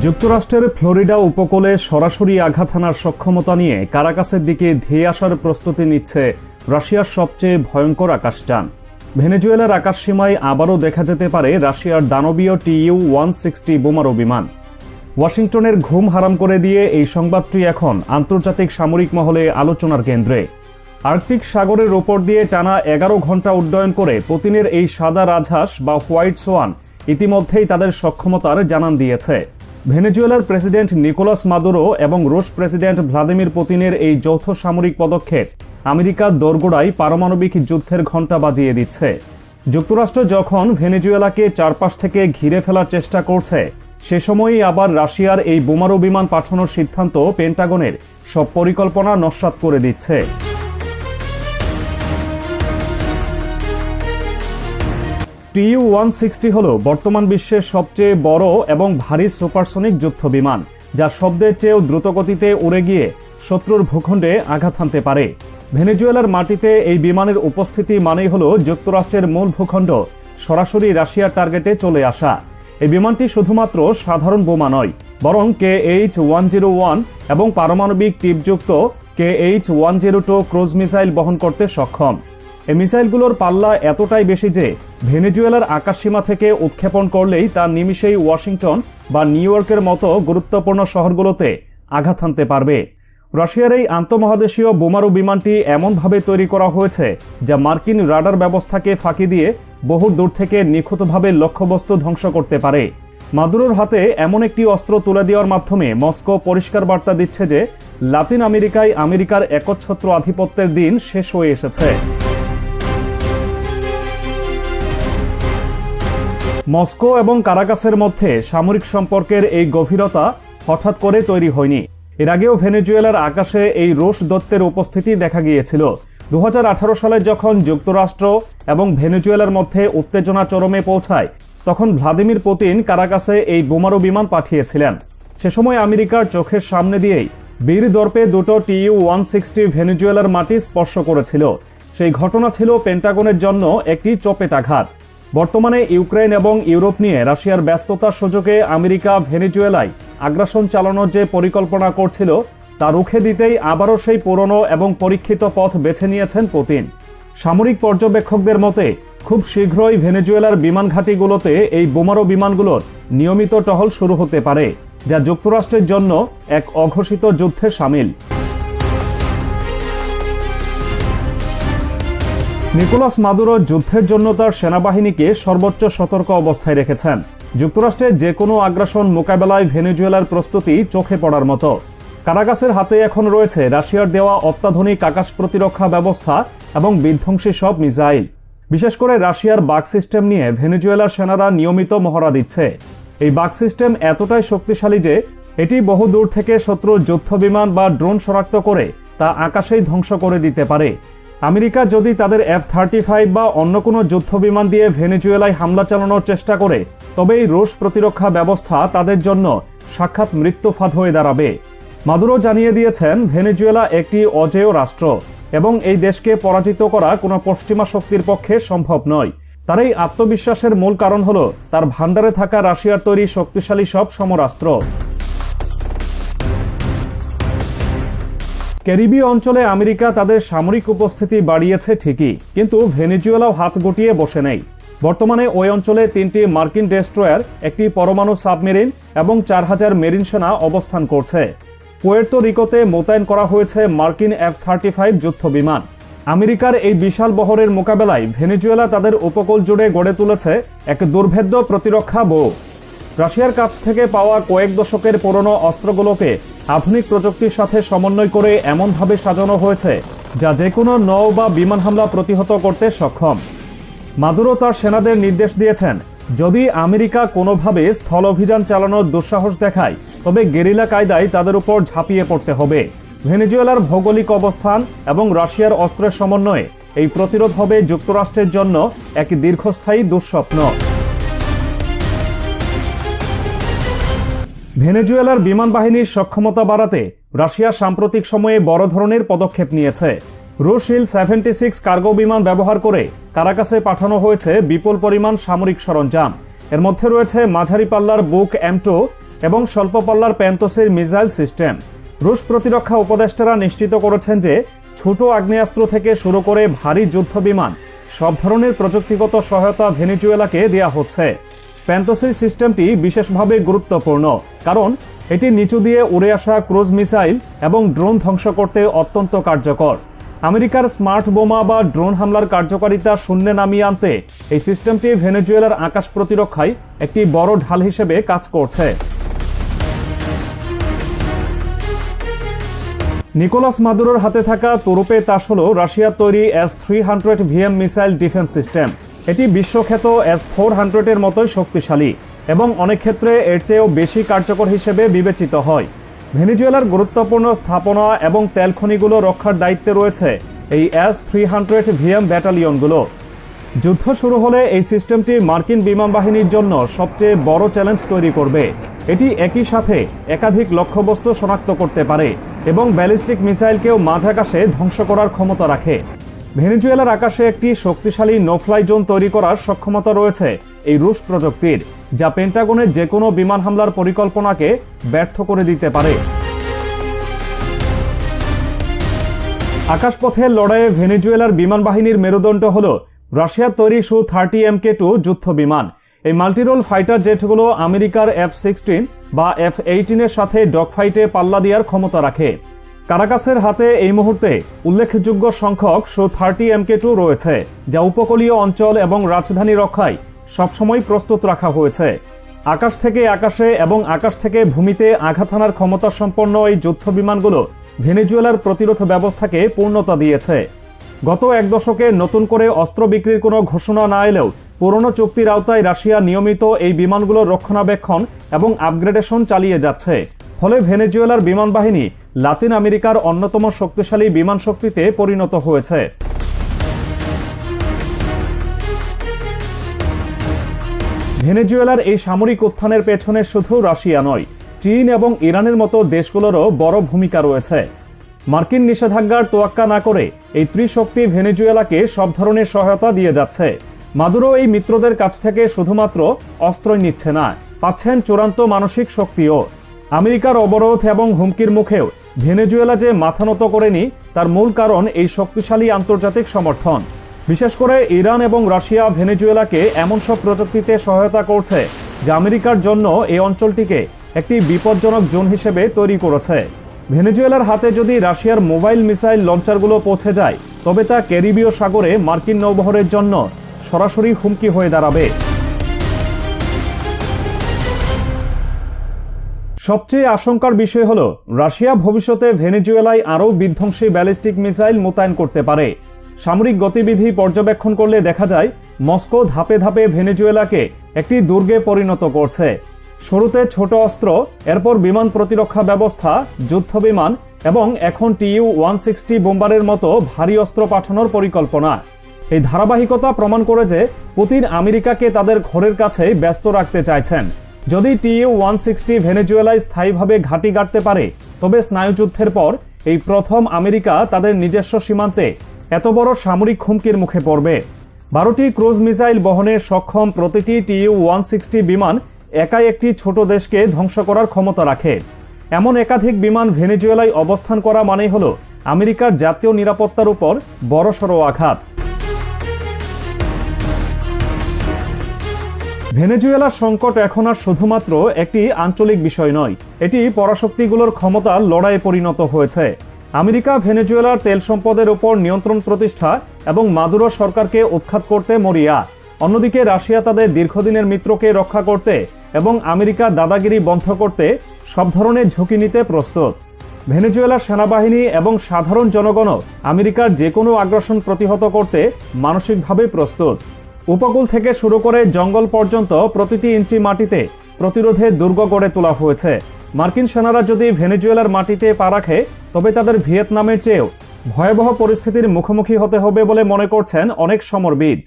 যুক্তরাষ্ট্রের ফ্লোরিডা উপকূলে সরাসরি আঘাত হানার সক্ষমতা নিয়ে কারাকাসের দিকে ধেয়ে আসার প্রস্তুতি নিচ্ছে রাশিয়ার সবচেয়ে ভয়ঙ্কর আকাশযান। ভেনেজুয়েলার আকাশসীমায় আবারও দেখা যেতে পারে রাশিয়ার দানবীয় TU-160 বোমারু বিমান। ওয়াশিংটনের ঘুম হারাম করে দিয়ে এই সংবাদটি এখন আন্তর্জাতিক সামরিক মহলে আলোচনার কেন্দ্রে। আর্কটিক সাগরের ওপর দিয়ে টানা 11 ঘন্টা উড্ডয়ন করে পুতিনের এই সাদা রাজহাঁস বা হোয়াইট সোয়ান ইতিমধ্যেই তাদের সক্ষমতার জানান দিয়েছে। ভেনেজুয়েলার প্রেসিডেন্ট নিকোলাস মাদুরো এবং রুশ প্রেসিডেন্ট ভ্লাদিমির পুতিনের এই যৌথ সামরিক পদক্ষেপ আমেরিকার দোরগোড়ায় পারমাণবিক যুদ্ধের ঘণ্টা বাজিয়ে দিচ্ছে। যুক্তরাষ্ট্র যখন ভেনেজুয়েলাকে চারপাশ থেকে ঘিরে ফেলার চেষ্টা করছে, সে সময়ই আবার রাশিয়ার এই বোমারু বিমান পাঠানোর সিদ্ধান্ত পেন্টাগনের সব পরিকল্পনা নস্যাৎ করে দিচ্ছে। TU-160 হল বর্তমান বিশ্বের সবচেয়ে বড় এবং ভারী সুপারসনিক যুদ্ধ বিমান, যা শব্দের চেয়েও দ্রুতগতিতে উড়ে গিয়ে শত্রুর ভূখণ্ডে আঘাত হানতে পারে। ভেনেজুয়েলার মাটিতে এই বিমানের উপস্থিতি মানেই হল যুক্তরাষ্ট্রের মূল ভূখণ্ড সরাসরি রাশিয়ার টার্গেটে চলে আসা। এই বিমানটি শুধুমাত্র সাধারণ বোমা নয়, বরং KH-101 এবং পারমাণবিক টিপযুক্ত KH-102 ক্রুজ মিসাইল বহন করতে সক্ষম। এই মিসাইলগুলোর পাল্লা এতটাই বেশি যে ভেনেজুয়েলার আকাশসীমা থেকে উৎক্ষেপণ করলেই তা নিমিষেই ওয়াশিংটন বা নিউ ইয়র্কের মতো গুরুত্বপূর্ণ শহরগুলোতে আঘাত হানতে পারবে। রাশিয়ার এই আন্তঃমহাদেশীয় বোমারু বিমানটি এমনভাবে তৈরি করা হয়েছে যা মার্কিন রাডার ব্যবস্থাকে ফাঁকি দিয়ে বহু দূর থেকে নিখুঁতভাবে লক্ষ্যবস্তু ধ্বংস করতে পারে। মাদুরোর হাতে এমন একটি অস্ত্র তুলে দেওয়ার মাধ্যমে মস্কো পরিষ্কার বার্তা দিচ্ছে যে লাতিন আমেরিকায় আমেরিকার একচ্ছত্র আধিপত্যের দিন শেষ হয়ে এসেছে। মস্কো এবং কারাকাসের মধ্যে সামরিক সম্পর্কের এই গভীরতা হঠাৎ করে তৈরি হয়নি। এর আগেও ভেনেজুয়েলার আকাশে এই রুশ দত্তের উপস্থিতি দেখা গিয়েছিল। 2018 সালে যখন যুক্তরাষ্ট্র এবং ভেনেজুয়েলার মধ্যে উত্তেজনা চরমে পৌঁছায়, তখন ভ্লাদিমির পুতিন কারাকাসে এই বোমারু বিমান পাঠিয়েছিলেন। সে সময় আমেরিকার চোখের সামনে দিয়েই বীর দর্পে দুটো TU-160 ভেনেজুয়েলার মাটি স্পর্শ করেছিল। সেই ঘটনা ছিল পেন্টাগনের জন্য একটি চপেটাঘাত। বর্তমানে ইউক্রেন এবং ইউরোপ নিয়ে রাশিয়ার ব্যস্ততার সুযোগে আমেরিকা ভেনেজুয়েলায় আগ্রাসন চালানোর যে পরিকল্পনা করছিল, তা রুখে দিতেই আবারও সেই পুরনো এবং পরীক্ষিত পথ বেছে নিয়েছেন পুতিন। সামরিক পর্যবেক্ষকদের মতে খুব শীঘ্রই ভেনেজুয়েলার বিমান ঘাঁটিগুলোতে এই বোমারু বিমানগুলোর নিয়মিত টহল শুরু হতে পারে, যা যুক্তরাষ্ট্রের জন্য এক অঘোষিত যুদ্ধে সামিল। নিকোলাস মাদুরো যুদ্ধের জন্য তার সেনাবাহিনীকে সর্বোচ্চ সতর্ক অবস্থায় রেখেছেন। যুক্তরাষ্ট্রের যে কোনো আগ্রাসন মোকাবেলায় ভেনেজুয়েলার প্রস্তুতি চোখে পড়ার মতো। কারাকাসের হাতে এখন রয়েছে রাশিয়ার দেওয়া অত্যাধুনিক আকাশ প্রতিরক্ষা ব্যবস্থা এবং বিধ্বংসী সব মিসাইল। বিশেষ করে রাশিয়ার বাগ সিস্টেম নিয়ে ভেনেজুয়েলার সেনারা নিয়মিত মহড়া দিচ্ছে। এই বাগ সিস্টেম এতটাই শক্তিশালী যে এটি বহু দূর থেকে শত্রুর যুদ্ধ বিমান বা ড্রোন শনাক্ত করে তা আকাশেই ধ্বংস করে দিতে পারে। আমেরিকা যদি তাদের F-35 বা অন্য কোনো যুদ্ধ বিমান দিয়ে ভেনেজুয়েলায় হামলা চালানোর চেষ্টা করে, তবে এই রুশ প্রতিরক্ষা ব্যবস্থা তাদের জন্য সাক্ষাৎ মৃত্যুফাঁদ হয়ে দাঁড়াবে। মাদুরো জানিয়ে দিয়েছেন ভেনেজুয়েলা একটি অজেয় রাষ্ট্র এবং এই দেশকে পরাজিত করা কোনো পশ্চিমা শক্তির পক্ষে সম্ভব নয়। তার এই আত্মবিশ্বাসের মূল কারণ হল তার ভান্ডারে থাকা রাশিয়ার তৈরি শক্তিশালী সব সমরাস্ত্র। ক্যারিবীয় অঞ্চলে আমেরিকা তাদের সামরিক উপস্থিতি বাড়িয়েছে ঠিকই, কিন্তু ভেনেজুয়েলাও হাত গুটিয়ে বসে নেই। বর্তমানে ওই অঞ্চলে 3টি মার্কিন ডেস্ট্রয়ার, একটি পরমাণু সাবমেরিন এবং 4000 মেরিন সেনা অবস্থান করছে। পুয়ের্তো রিকোতে মোতায়েন করা হয়েছে মার্কিন F-35 যুদ্ধ বিমান। আমেরিকার এই বিশাল বহরের মোকাবেলায় ভেনেজুয়েলা তাদের উপকূল জুড়ে গড়ে তুলেছে এক দুর্ভেদ্য প্রতিরক্ষা ব্যূহ। রাশিয়ার কাছ থেকে পাওয়া কয়েক দশকের পুরনো অস্ত্রগুলোকে আধুনিক প্রযুক্তির সাথে সমন্বয় করে এমনভাবে সাজানো হয়েছে যা যে কোনো নৌ বা বিমান হামলা প্রতিহত করতে সক্ষম। মাদুরো তার সেনাদের নির্দেশ দিয়েছেন, যদি আমেরিকা কোনোভাবে স্থল অভিযান চালানোর দুঃসাহস দেখায়, তবে গেরিলা কায়দায় তাদের উপর ঝাঁপিয়ে পড়তে হবে। ভেনেজুয়েলার ভৌগোলিক অবস্থান এবং রাশিয়ার অস্ত্রের সমন্বয়ে এই প্রতিরোধ হবে যুক্তরাষ্ট্রের জন্য এক দীর্ঘস্থায়ী দুঃস্বপ্ন। ভেনেজুয়েলার বিমান বাহিনীর সক্ষমতা বাড়াতে রাশিয়া সাম্প্রতিক সময়ে বড় ধরনের পদক্ষেপ নিয়েছে। রুশ ইল-76 কার্গো বিমান ব্যবহার করে কারাকাসে পাঠানো হয়েছে বিপুল পরিমাণ সামরিক সরঞ্জাম। এর মধ্যে রয়েছে মাঝারি পাল্লার বুক M2 এবং স্বল্পপাল্লার প্যান্টোসের মিসাইল সিস্টেম। রুশ প্রতিরক্ষা উপদেষ্টারা নিশ্চিত করেছেন যে ছোট আগ্নেয়াস্ত্র থেকে শুরু করে ভারী যুদ্ধ বিমান সব ধরনের প্রযুক্তিগত সহায়তা ভেনেজুয়েলাকে দেয়া হচ্ছে। প্যান্টোসের সিস্টেমটি বিশেষভাবে গুরুত্বপূর্ণ, কারণ এটি নিচু দিয়ে উড়ে আসা ক্রুজ মিসাইল এবং ড্রোন ধ্বংস করতে অত্যন্ত কার্যকর। আমেরিকার স্মার্ট বোমা বা ড্রোন হামলার কার্যকারিতা শূন্যে নামিয়ে আনতে এই সিস্টেমটি ভেনেজুয়েলার আকাশ প্রতিরক্ষায় একটি বড় ঢাল হিসেবে কাজ করছে। নিকোলাস মাদুরোর হাতে থাকা তুরুপে তাস হল রাশিয়ার তৈরি S-300 মিসাইল ডিফেন্স সিস্টেম। এটি বিশ্বখ্যাত S-400 এর মতোই শক্তিশালী এবং অনেক ক্ষেত্রে এর চেয়েও বেশি কার্যকর হিসেবে বিবেচিত হয়। ভেনেজুয়েলার গুরুত্বপূর্ণ স্থাপনা এবং তেল খনিগুলো রক্ষার দায়িত্বে রয়েছে এই S-300 ব্যাটালিয়নগুলো। যুদ্ধ শুরু হলে এই সিস্টেমটি মার্কিন বিমান বাহিনীর জন্য সবচেয়ে বড় চ্যালেঞ্জ তৈরি করবে। এটি একই সাথে একাধিক লক্ষ্যবস্তু শনাক্ত করতে পারে এবং ব্যালিস্টিক মিসাইলকেও মাঝ আকাশে ধ্বংস করার ক্ষমতা রাখে। ভেনেজুয়েলার আকাশে একটি শক্তিশালী নো-ফ্লাই জোন তৈরি করার সক্ষমতা রয়েছে এই রুশ প্রযুক্তির, যা পেন্টাগনের যে কোনো বিমান হামলার পরিকল্পনাকে ব্যর্থ করে দিতে পারে। আকাশপথের লড়াইয়ে ভেনেজুয়েলার বিমান বাহিনীর মেরুদণ্ড হল রাশিয়ার তৈরি Su-30 Mk2 যুদ্ধ বিমান। এই মাল্টিরোল ফাইটার জেটগুলো আমেরিকার F-16 বা F-18 এর সাথে ডগফাইটে পাল্লা দেওয়ার ক্ষমতা রাখে। কারাকাসের হাতে এই মুহূর্তে উল্লেখযোগ্য সংখ্যক Su-30 Mk2 রয়েছে, যা উপকূলীয় অঞ্চল এবং রাজধানী রক্ষায় সবসময় প্রস্তুত রাখা হয়েছে। আকাশ থেকে আকাশে এবং আকাশ থেকে ভূমিতে আঘাত হানার ক্ষমতা সম্পন্ন এই যুদ্ধ বিমানগুলো ভেনেজুয়েলার প্রতিরোধ ব্যবস্থাকে পূর্ণতা দিয়েছে। গত এক দশকে নতুন করে অস্ত্র বিক্রির কোনো ঘোষণা না এলেও পুরনো চুক্তির আওতায় রাশিয়া নিয়মিত এই বিমানগুলোর রক্ষণাবেক্ষণ এবং আপগ্রেডেশন চালিয়ে যাচ্ছে। ফলে ভেনেজুয়েলার বিমান বাহিনী লাতিন আমেরিকার অন্যতম শক্তিশালী বিমান শক্তিতে পরিণত হয়েছে। ভেনেজুয়েলার এই সামরিক উত্থানের পেছনে শুধু রাশিয়া নয়, চীন এবং ইরানের মতো দেশগুলোরও বড় ভূমিকা রয়েছে। মার্কিন নিষেধাজ্ঞার তোয়াক্কা না করে এই ত্রিশক্তি ভেনেজুয়েলাকে সব ধরনের সহায়তা দিয়ে যাচ্ছে। মাদুরো এই মিত্রদের কাছ থেকে শুধুমাত্র অস্ত্রই নিচ্ছে না, পাচ্ছেন চূড়ান্ত মানসিক শক্তিও। আমেরিকার অবরোধ এবং হুমকির মুখেও ভেনেজুয়েলা যে মাথা নত করেনি, তার মূল কারণ এই শক্তিশালী আন্তর্জাতিক সমর্থন। বিশেষ করে ইরান এবং রাশিয়া ভেনেজুয়েলাকে এমন সব প্রযুক্তিতে সহায়তা করছে যা আমেরিকার জন্য এই অঞ্চলটিকে একটি বিপজ্জনক জোন হিসেবে তৈরি করেছে। ভেনেজুয়েলার হাতে যদি রাশিয়ার মোবাইল মিসাইল লঞ্চারগুলো পৌঁছে যায়, তবে তা ক্যারিবীয় সাগরে মার্কিন নৌবহরের জন্য সরাসরি হুমকি হয়ে দাঁড়াবে। সবচেয়ে আশঙ্কার বিষয় হল রাশিয়া ভবিষ্যতে ভেনেজুয়েলায় আরও বিধ্বংসী ব্যালিস্টিক মিসাইল মোতায়েন করতে পারে। সামরিক গতিবিধি পর্যবেক্ষণ করলে দেখা যায় মস্কো ধাপে ধাপে ভেনেজুয়েলাকে একটি দুর্গে পরিণত করছে। শুরুতে ছোট অস্ত্র, এরপর বিমান প্রতিরক্ষা ব্যবস্থা, যুদ্ধ বিমান এবং এখন Tu-160 বোম্বারের মতো ভারী অস্ত্র পাঠানোর পরিকল্পনা। এই ধারাবাহিকতা প্রমাণ করে যে পুতিন আমেরিকাকে তাদের ঘরের কাছে ব্যস্ত রাখতে চাইছেন। যদি Tu-160 ভেনেজুয়েলায় স্থায়ীভাবে ঘাঁটি গাড়তে পারে, তবে স্নায়ুযুদ্ধের পর এই প্রথম আমেরিকা তাদের নিজস্ব সীমান্তে এত বড় সামরিক হুমকির মুখে পড়বে। 12টি ক্রুজ মিসাইল বহনে সক্ষম প্রতিটি Tu-160 বিমান একাই একটি ছোট দেশকে ধ্বংস করার ক্ষমতা রাখে। এমন একাধিক বিমান ভেনেজুয়েলায় অবস্থান করা মানেই হল আমেরিকার জাতীয় নিরাপত্তার উপর বড়সড় আঘাত। ভেনেজুয়েলার সংকট এখন আর শুধুমাত্র একটি আঞ্চলিক বিষয় নয়, এটি পরাশক্তিগুলোর ক্ষমতার লড়াইয়ে পরিণত হয়েছে। আমেরিকা ভেনেজুয়েলার তেল সম্পদের উপর নিয়ন্ত্রণ প্রতিষ্ঠা এবং মাদুরো সরকারকে উৎখাত করতে মরিয়া। অন্যদিকে রাশিয়া তাদের দীর্ঘদিনের মিত্রকে রক্ষা করতে এবং আমেরিকার দাদাগিরি বন্ধ করতে সব ধরনের ঝুঁকি নিতে প্রস্তুত। ভেনেজুয়েলার সেনাবাহিনী এবং সাধারণ জনগণও আমেরিকার যে কোনো আগ্রাসন প্রতিহত করতে মানসিকভাবে প্রস্তুত। উপকূল থেকে শুরু করে জঙ্গল পর্যন্ত প্রতিটি ইঞ্চি মাটিতে প্রতিরোধের দুর্গ গড়ে তোলা হয়েছে। মার্কিন সেনারা যদি ভেনেজুয়েলার মাটিতে পা রাখে, তবে তাদের ভিয়েতনামের চেয়েও ভয়াবহ পরিস্থিতির মুখোমুখি হতে হবে বলে মনে করছেন অনেক সমরবিদ।